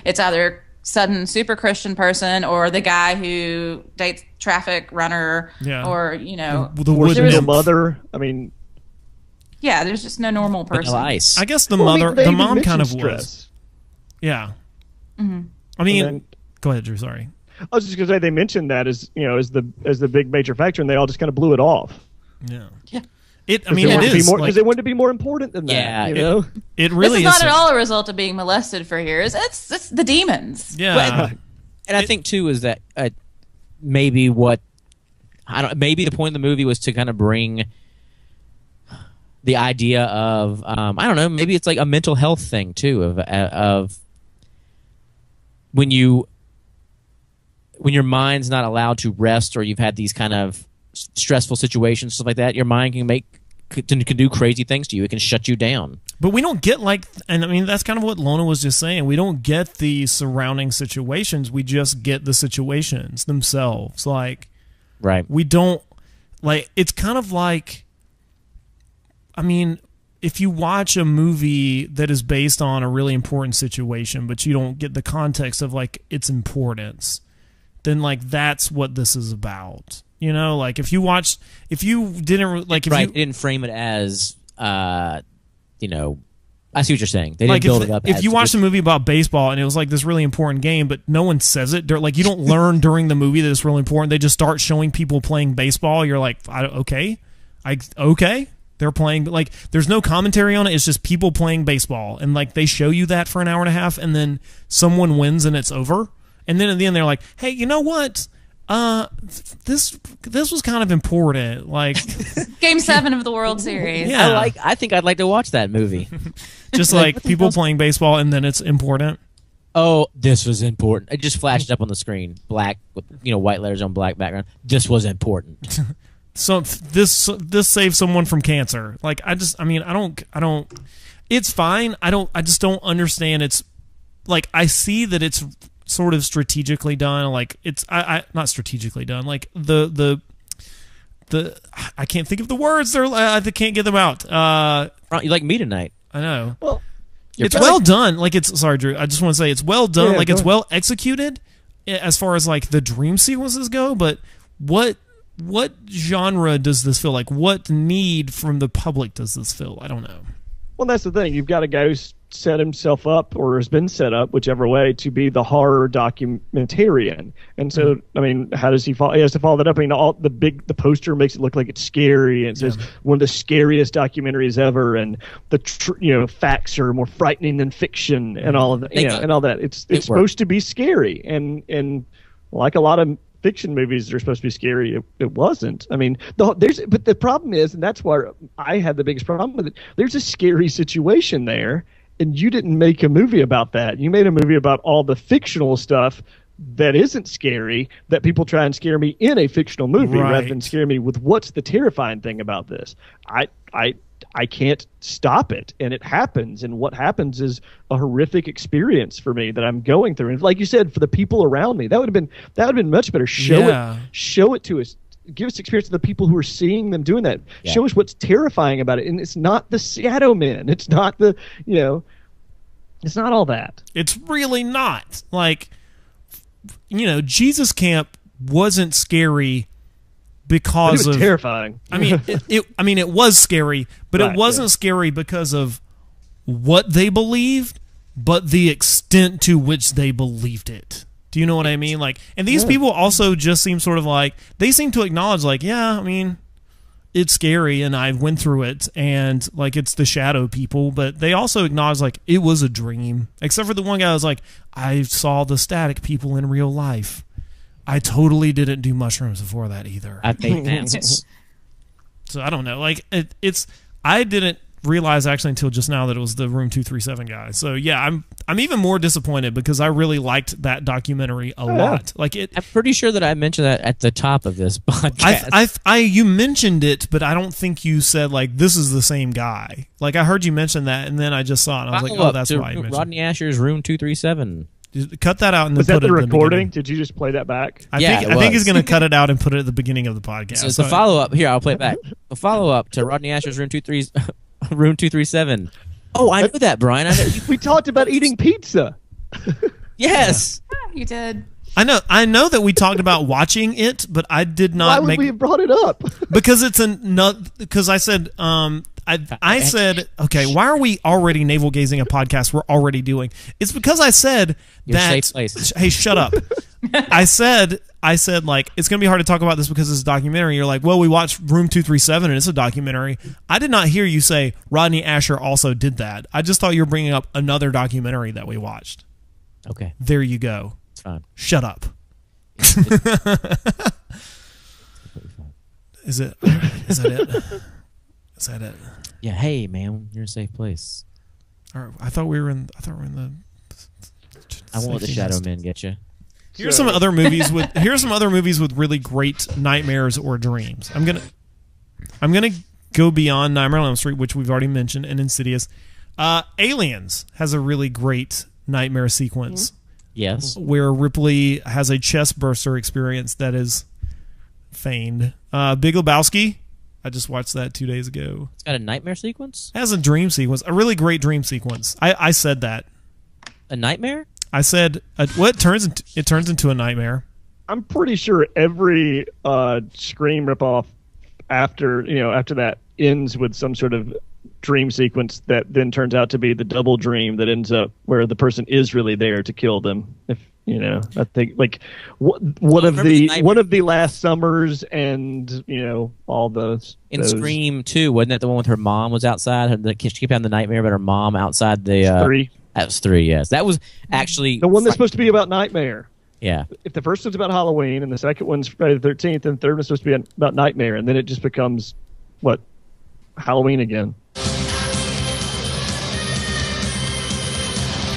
it's either sudden super Christian person or the guy who dates traffic runner, or the mother. I mean, yeah, there's just no normal person. Ice. I guess the mom kind of stress. was. Yeah. Mm-hmm. I mean, go ahead, Drew. Sorry. I was just going to say they mentioned that as the big major factor, and they all just kind of blew it off. Yeah. It is because they wanted to be more important than that. Yeah, it really this is not at all a result of being molested for years. It's the demons. Yeah, and I think too is that maybe the point of the movie was to kind of bring the idea of I don't know, maybe it's like a mental health thing too of when your mind's not allowed to rest, or you've had these kind of stressful situations, stuff like that, your mind can do crazy things to you. It can shut you down. But we don't get and I mean, that's kind of what Lona was just saying. We don't get the surrounding situations. We just get the situations themselves. Like, right. We don't, like, it's kind of like, I mean, if you watch a movie that is based on a really important situation, but you don't get the context of like its importance, then like that's what this is about. Like if you didn't like, if you didn't frame it as I see what you're saying. They didn't like build it up. If you watched a movie about baseball and it was like this really important game, but no one says it, like you don't learn during the movie that it's really important. They just start showing people playing baseball. You're like, okay, they're playing, but like there's no commentary on it. It's just people playing baseball, and like they show you that for an hour and a half, and then someone wins and it's over. And then at the end, they're like, "Hey, you know what? This was kind of important." Like Game 7 of the World Series. Yeah. I think I'd like to watch that movie. Just like people playing baseball, and then it's important. Oh, this was important. It just flashed up on the screen, black with white letters on black background. This was important. So this saves someone from cancer. Like I don't. It's fine. I just don't understand. It's like I see that it's sort of strategically done, like it's I not strategically done, like the I can't think of the words, I can't get them out. You like me tonight. I know. Well, it's well done. Like it's, sorry Drew, I just want to say it's well done. Yeah, like it's well executed as far as like the dream sequences go, but what genre does this feel like? What need from the public does this fill? I don't know. Well, that's the thing. You've got a guy who's set himself up, or has been set up, whichever way, to be the horror documentarian. And so, I mean, how does he follow? He has to follow that up. I mean, the poster makes it look like it's scary, and it says one of the scariest documentaries ever, and the facts are more frightening than fiction, and all of that. And all that. It's supposed to be scary, and like a lot of fiction movies that are supposed to be scary, it wasn't. I mean, but the problem is, and that's why I had the biggest problem with it. There's a scary situation there, and you didn't make a movie about that. You made a movie about all the fictional stuff that isn't scary, that people try and scare me in a fictional movie rather than scare me with what's the terrifying thing about this. I can't stop it, and it happens, and what happens is a horrific experience for me that I'm going through. And like you said, for the people around me, that would have been much better. Show it to us. Give us experience of the people who are seeing them doing that. Yeah. Show us what's terrifying about it. And it's not the Shadow Men. It's not the, it's not all that. It's really not. Like, Jesus Camp wasn't scary because it was terrifying. I mean, it was scary, but it wasn't scary because of what they believed, but the extent to which they believed it. Do you know what I mean? Like, and these people also just seem sort of like, they seem to acknowledge, like, yeah, I mean, it's scary, and I went through it, and like, it's the shadow people, but they also acknowledge, like, it was a dream. Except for the one guy who was like, I saw the static people in real life. I totally didn't do mushrooms before that either. I think that's so I don't know. Like I didn't realize actually until just now that it was the Room 237 guy. So yeah, I'm even more disappointed because I really liked that documentary a lot. Like I'm pretty sure that I mentioned that at the top of this podcast. You mentioned it, but I don't think you said like this is the same guy. Like I heard you mention that, and then I just saw it. And I was like, oh, that's why you mentioned Rodney Aschers' Room 237. Cut that out and then put it the at recording. Did you just play that back? I think he's going to cut it out and put it at the beginning of the podcast. So it's a follow up. Here, I'll play it back. A follow up to Rodney Aschers' Room 237. Oh, I knew that, Brian. We talked about eating pizza. Yes, you did. I know that we talked about watching it, but I did not. Why would we have brought it up? Because because I said I said, okay, why are we already navel gazing a podcast we're already doing? It's because I said that. Safe place. Hey, shut up. I said like it's gonna be hard to talk about this because it's a documentary. You're like, well, we watched Room 237 and it's a documentary. I did not hear you say Rodney Ascher also did that. I just thought you were bringing up another documentary that we watched. Okay, there you go. It's fine. Shut up. Is that it? Is that it? Yeah. Hey, man, you're in a safe place. All right, I thought we were in the. I won't let the Shadow Men get you. Here's some other movies with really great nightmares or dreams. I'm gonna go beyond Nightmare on Elm Street, which we've already mentioned, and Insidious. Aliens has a really great nightmare sequence. Yes, where Ripley has a chest burster experience that is feigned. Big Lebowski. I just watched that 2 days ago. It's got a nightmare sequence? It has a dream sequence. A really great dream sequence. I said that. A nightmare? I said, it turns into a nightmare. I'm pretty sure every Scream ripoff after that ends with some sort of dream sequence that then turns out to be the double dream that ends up where the person is really there to kill them. If I think like one of the last summers and all those in Scream 2, wasn't that the one with her mom was outside? She kept having the nightmare about her mom outside the 3. That was 3. Yes, that was actually the one that's supposed to be about Nightmare. Yeah. If the first one's about Halloween and the second one's Friday the 13th, and the third one's supposed to be about Nightmare, and then it just becomes Halloween again.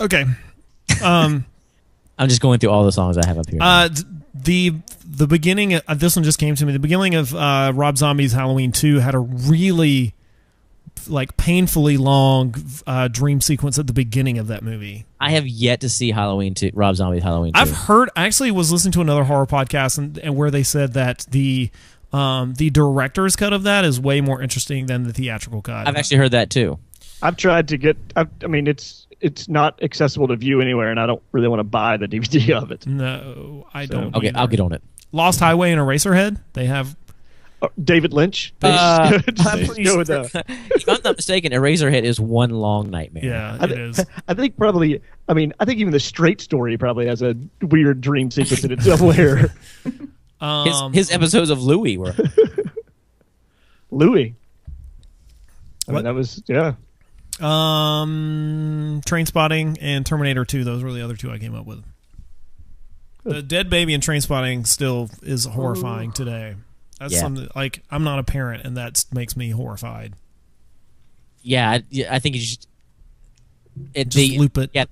Okay. I'm just going through all the songs I have up here. The beginning of this one just came to me. The beginning of Rob Zombie's Halloween 2 had a really painfully long dream sequence at the beginning of that movie. I have yet to see Halloween 2, Rob Zombie's Halloween 2. I actually was listening to another horror podcast and where they said that the director's cut of that is way more interesting than the theatrical cut. I've actually heard that too. I've tried to get. It's not accessible to view anywhere, and I don't really want to buy the DVD of it. No, I don't. Okay, either. I'll get on it. Lost Highway and Eraserhead. They have David Lynch. I'm pretty sure. If I'm not mistaken, Eraserhead is one long nightmare. Yeah, it is. I think probably. I think even the Straight Story probably has a weird dream sequence in it somewhere. His episodes of Louie were. Louie. What? That was Trainspotting and Terminator 2. Those were the other two I came up with. The dead baby in Trainspotting still is horrifying today. That's something like I'm not a parent, and that makes me horrified. Yeah, I think you just loop it. Yeah,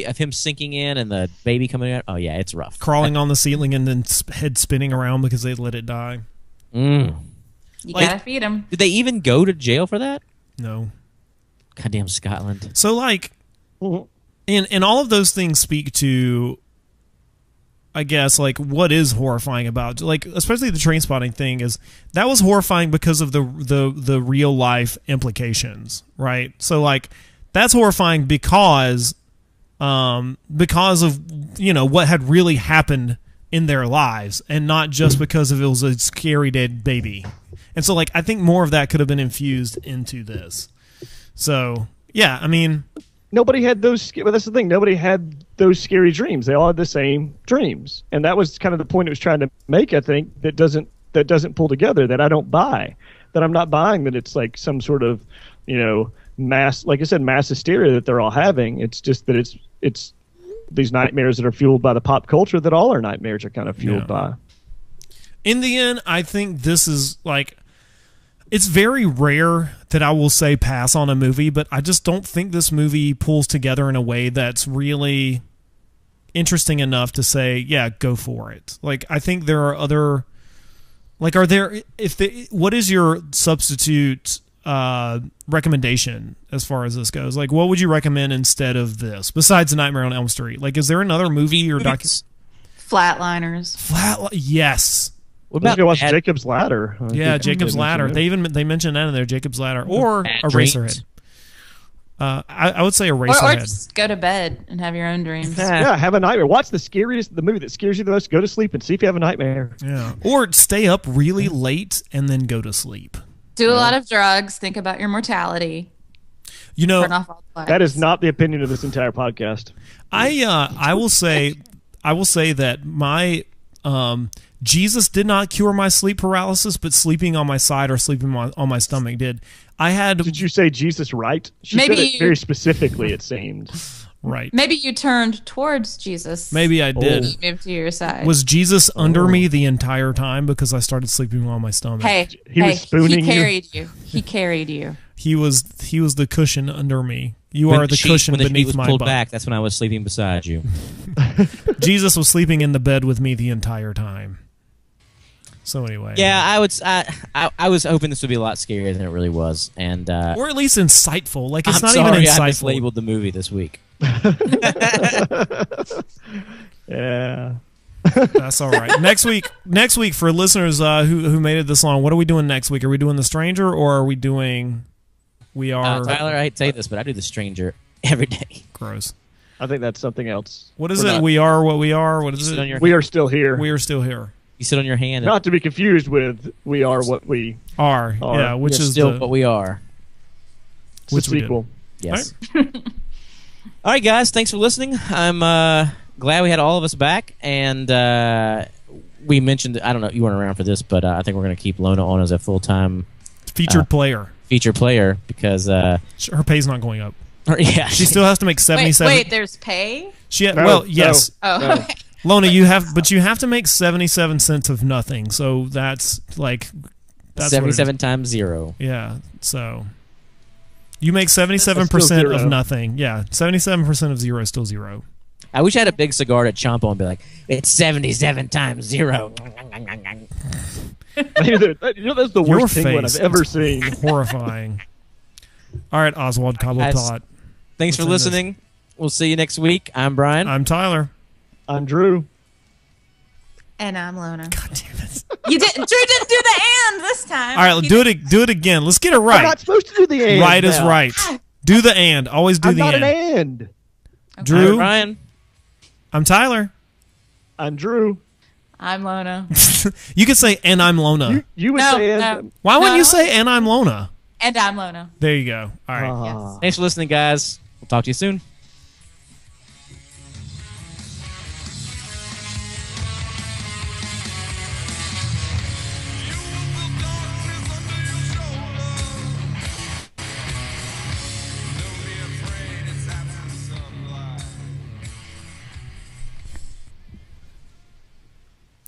of him sinking in and the baby coming out. Oh yeah, it's rough. Crawling on the ceiling and then head spinning around because they let it die. Mm. You gotta feed him. Did they even go to jail for that? No. Goddamn Scotland. So like, and all of those things speak to, I guess, like what is horrifying about, like, especially the Trainspotting thing is that was horrifying because of the real life implications, right? So like that's horrifying because of what had really happened in their lives, and not just because of it was a scary dead baby. And so like I think more of that could have been infused into this. So yeah, I mean, nobody had those. Well, that's the thing. Nobody had those scary dreams. They all had the same dreams, and that was kind of the point it was trying to make. I think that doesn't pull together. That I don't buy. That I'm not buying that it's like some sort of, mass, like I said, mass hysteria that they're all having. It's just that it's these nightmares that are fueled by the pop culture that all our nightmares are kind of fueled by. In the end, I think this is like, it's very rare that I will say pass on a movie, but I just don't think this movie pulls together in a way that's really interesting enough to say, yeah, go for it. Like, I think there are other, like, what is your substitute recommendation as far as this goes? Like, what would you recommend instead of this, besides Nightmare on Elm Street? Like, is there another movie or documentary? Flatliners. Yes. What about watch Jacob's Ladder? Yeah, Jacob's Ladder. They mentioned that in there, Jacob's Ladder, or Eraserhead. I would say Eraserhead. Or just go to bed and have your own dreams. Yeah, have a nightmare. Watch the movie that scares you the most. Go to sleep and see if you have a nightmare. Yeah, or stay up really late and then go to sleep. Do a lot of drugs. Think about your mortality. Turn off all the lights. That is not the opinion of this entire podcast. I will say that my Jesus did not cure my sleep paralysis, but sleeping on my side or sleeping on my stomach did. Did you say Jesus right? She said it very specifically, it seemed. Right. Maybe you turned towards Jesus. Maybe I did. He moved to your side. Was Jesus under me the entire time because I started sleeping on my stomach? He was spooning you. He carried you. He carried you. He was the cushion under me. You are the cushion beneath my butt. Pulled back, that's when I was sleeping beside you. Jesus was sleeping in the bed with me the entire time. So anyway, yeah, I was hoping this would be a lot scarier than it really was, and or at least insightful. Like it's I'm not sorry even insightful. I mislabeled the movie this week. Yeah, that's all right. Next week for listeners who made it this long, what are we doing next week? Are we doing The Stranger or are we doing? We are Tyler. I hate to say this, but I do The Stranger every day. Gross. I think that's something else. What is it? We are what we are. What is it? We are still here. We are still here. You sit on your hand. Not to be confused with "We Are What We Are." Yeah, which is still what we are. Which sequel? Yes. All right, guys. Thanks for listening. I'm glad we had all of us back, and we mentioned. I don't know. You weren't around for this, but I think we're going to keep Lona on as a full-time featured player because her pay's not going up. Yeah, she still has to make 77. Wait, there's pay? Yes. Oh. Lona, you have to make 77 cents of nothing. So that's 77 times 0. Yeah. So you make 77% of nothing. Yeah. 77% of 0 is still 0. I wish I had a big cigar to chomp on and be like, it's 77 times 0. That's the worst penguin I've ever seen. Horrifying. All right, Oswald Cobblepot. Thanks for listening. We'll see you next week. I'm Bryan. I'm Tyler. I'm Drew. And I'm Lona. God damn it. Drew didn't do the and this time. All right, do it again. Let's get it right. I'm not supposed to do the and. Right is right. Do the and. Always do the and. I'm not an and. Okay. Drew. I'm Bryan. I'm Tyler. I'm Drew. I'm Lona. You could say and I'm Lona. You would say and. No. Why wouldn't you say and I'm Lona? And I'm Lona. There you go. All right. Yes. Thanks for listening, guys. We'll talk to you soon.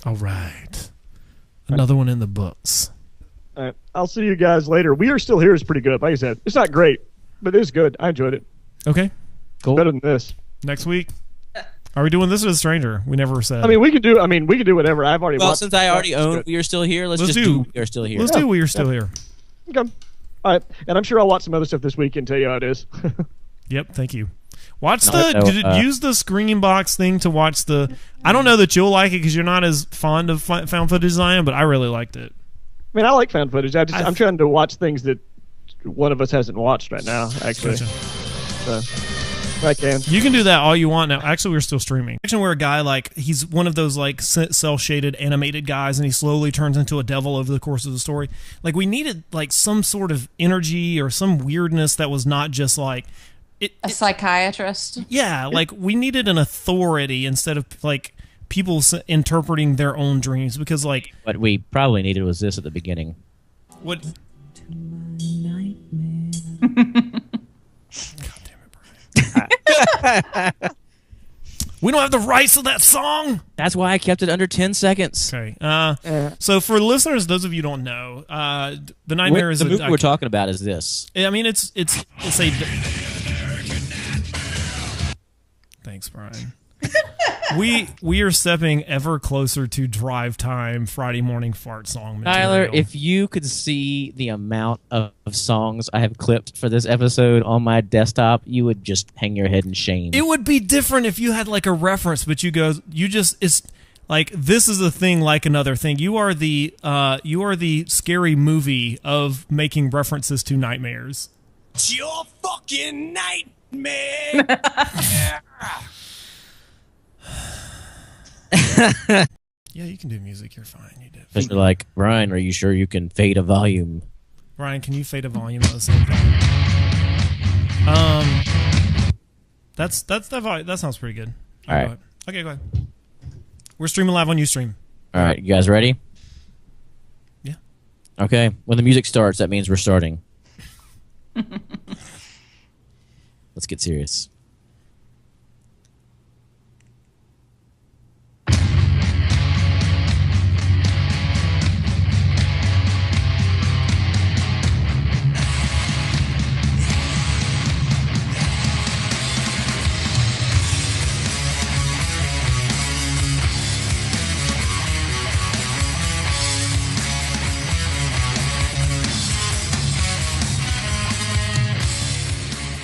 All right. Another one in the books. All right. I'll see you guys later. We Are Still Here is pretty good. Like I said, it's not great, but it is good. I enjoyed it. Okay. Cool. Better than this. Next week. Are we doing this with a stranger? We never said. I mean, we could do whatever. I've already Well, watched. since I already own We Are Still Here, let's just do We Are Still Here. Let's do We Are Still Here. Okay. All right. And I'm sure I'll watch some other stuff this week and tell you how it is. Yep, thank you. Watch use the screening box thing to watch the. I don't know that you'll like it because you're not as fond of found footage as I am, but I really liked it. I mean, I like found footage. I'm trying to watch things that one of us hasn't watched right now, actually. Gotcha. So, I can. You can do that all you want now. Actually, we're still streaming. Where a guy, like, he's one of those, like, cel-shaded animated guys, and he slowly turns into a devil over the course of the story. Like, we needed, like, some sort of energy or some weirdness that was not just, like... A psychiatrist. Yeah, like, we needed an authority instead of, like, people interpreting their own dreams, because, like... What we probably needed was this at the beginning. What... We don't have the rights to that song. That's why I kept it under 10 seconds. Okay. So for listeners, those of you who don't know, The Nightmare is the movie we're talking about is this. I mean, it's a. Thanks, Brian. we are stepping ever closer to drive time Friday morning fart song material. Tyler, if you could see the amount of songs I have clipped for this episode on my desktop, you would just hang your head in shame. It would be different if you had like a reference, but it's like, this is a thing like another thing. You are the scary movie of making references to nightmares. It's your fucking nightmare. Yeah, you can do music. You're fine. You did. Just like, Brian, are you sure you can fade a volume? Brian, can you fade a volume at the same time? That sounds pretty good. All right. Go ahead. Okay, go ahead. We're streaming live on Ustream. All right, you guys ready? Yeah. Okay. When the music starts, that means we're starting. Let's get serious.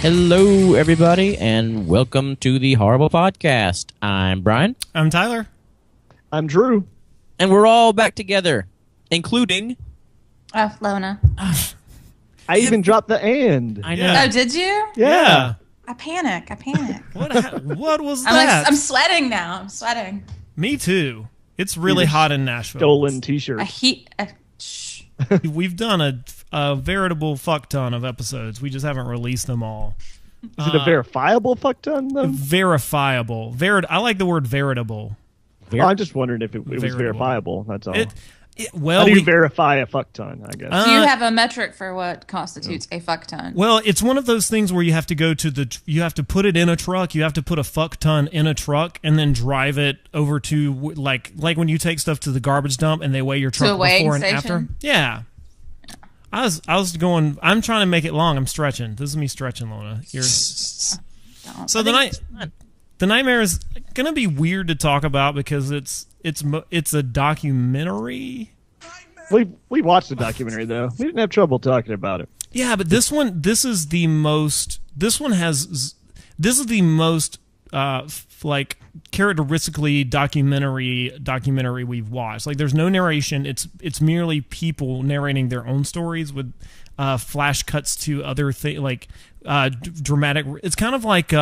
Hello, everybody, and welcome to the Horrible Podcast. I'm Brian. I'm Tyler. I'm Drew. And we're all back together, including... Lona. I even dropped the and. I know. Yeah. Oh, did you? Yeah. I panic. What was I'm that? I'm sweating now. I'm sweating. Me too. It's really hot in Nashville. Stolen t-shirt. Shh. We've done a veritable fuck ton of episodes. We just haven't released them all. Is it a verifiable fuck ton, though? Verifiable. I like the word veritable. Oh, I'm just wondering if it was Veritable. verifiable. That's all. Well, How do you verify a fuck ton, I guess? Do you have a metric for what constitutes a fuck ton? Well, it's one of those things where you have to go to you have to put it in a truck. You have to put a fuck ton in a truck and then drive it over to like when you take stuff to the garbage dump and they weigh your truck a weighing before and station? after. Yeah. I was going. I'm trying to make it long. I'm stretching. This is me stretching, Lona. So the Nightmare is gonna be weird to talk about because it's a documentary. We watched the documentary though. We didn't have trouble talking about it. Yeah, but this is the most like characteristically documentary we've watched. Like, there's no narration. It's merely people narrating their own stories with flash cuts to other things, like dramatic. It's kind of like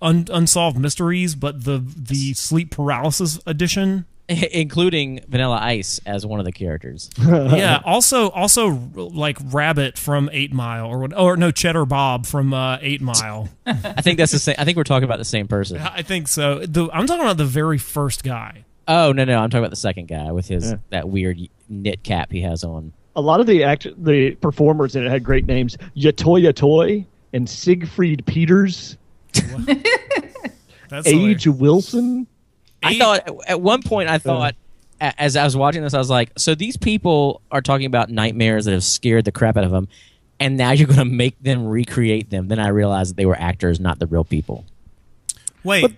Unsolved Mysteries, but the sleep paralysis edition. Including Vanilla Ice as one of the characters. Yeah. Also, like Rabbit from 8 Mile, or no, Cheddar Bob from 8 Mile. I think that's the same. I think we're talking about the same person. I think so. I'm talking about the very first guy. Oh no, I'm talking about the second guy with that weird knit cap he has on. A lot of the performers in it had great names: Yatoya Toy and Siegfried Peters, That's Age Wilson. I thought at one point as I was watching this, I was like, so these people are talking about nightmares that have scared the crap out of them, and now you're going to make them recreate them. Then I realized that they were actors, not the real people. Wait.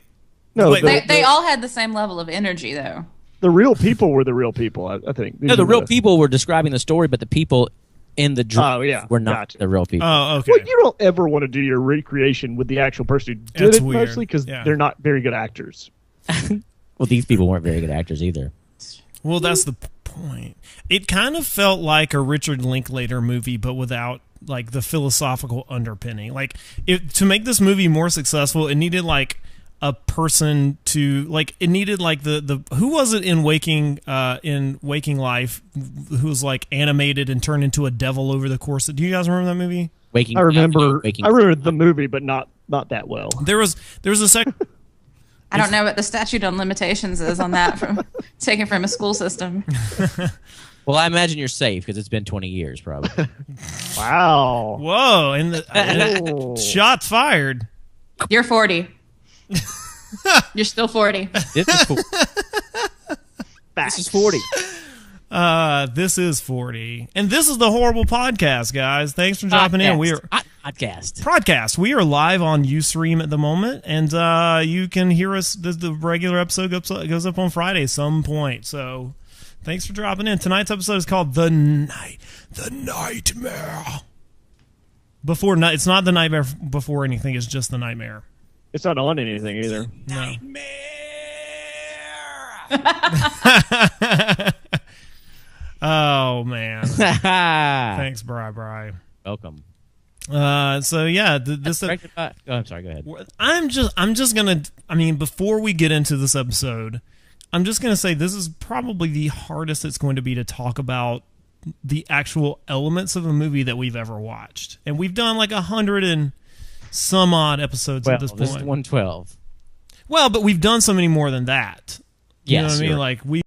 No, Wait, They all had the same level of energy, though. the real people were the real people. I think. No, the real people were describing the story, but the people in the dream were not gotcha. the real people. Oh, okay. Well, you don't ever want to do your recreation with the actual person who did That's it, weird. mostly because Yeah. they're not very good actors. Well, these people weren't very good actors either. Well, that's the point. It kind of felt like a Richard Linklater movie, but without like the philosophical underpinning. Like, to make this movie more successful, it needed like a person to like. It needed like the who was it in Waking Life, who was like animated and turned into a devil over the course. Do you guys remember that movie? I remember the movie, but not that well. There was a second. I don't know what the statute on limitations is on that from taken from a school system. Well, I imagine you're safe because it's been 20 years, probably. Wow. Whoa! And shots fired. You're 40. You're still 40. This is cool. This is 40. This is 40. And this is the Horrible Podcast, guys. Thanks for dropping in. We are podcast. We are live on Ustream at the moment, and you can hear us. The regular episode goes up on Friday at some point. So thanks for dropping in. Tonight's episode is called The Nightmare. It's not The Nightmare before anything. It's just The Nightmare. It's not on anything either. No. Oh man! Thanks, Bri. Welcome. So yeah, this. I'm sorry. Go ahead. I'm just gonna. I mean, before we get into this episode, I'm just gonna say this is probably the hardest it's going to be to talk about the actual elements of a movie that we've ever watched, and we've done like 100 and some odd episodes at this point. This is 112. Well, but we've done so many more than that. You know what I mean? Like we.